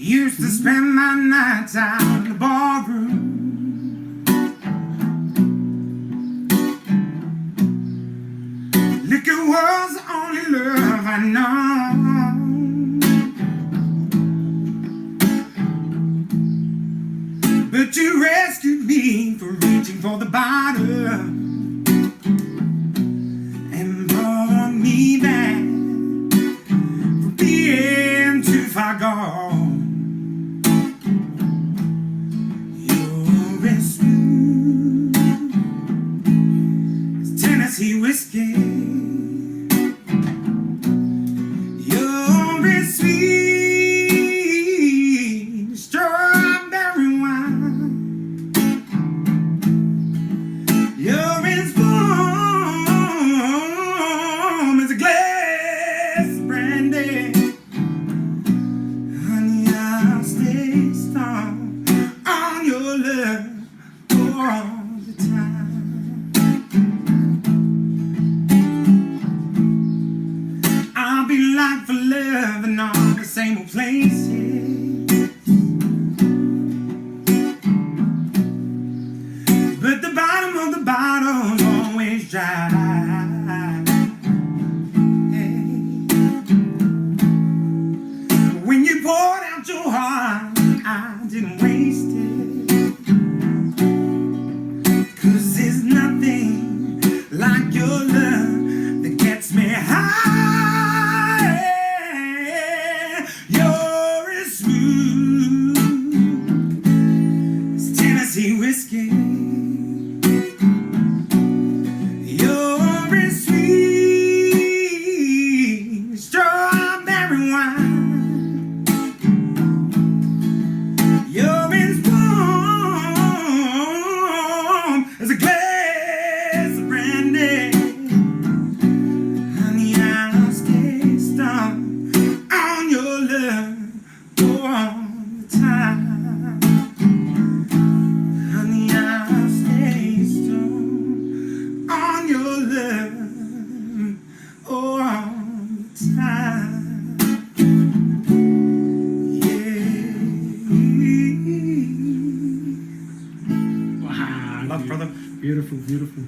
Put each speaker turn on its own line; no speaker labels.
Used to spend my nights out in the ballroom. Liquor was the only love I know. But you rescued me from reaching for the bottle and brought me back from being too far gone. You're as smooth as Tennessee whiskey. You're as sweet as strawberry wine. You're as warm as a glass of brandy. Honey, I'll stay strong on your love all the time. I'll be like for love in all the same old places. But the bottom of the bottle's always dry. Hey. When you poured out your heart, I didn't waste it. 'Cause there's nothing like your love that gets me high. You're as smooth as Tennessee whiskey. You're as sweet as strawberry wine. You're as warm as a glass of brandy. Honey, I'll stay strong on your love all the time. Honey, I'll stay strong on your love all the time. Yeah. Wow, love, brother.
Beautiful, beautiful.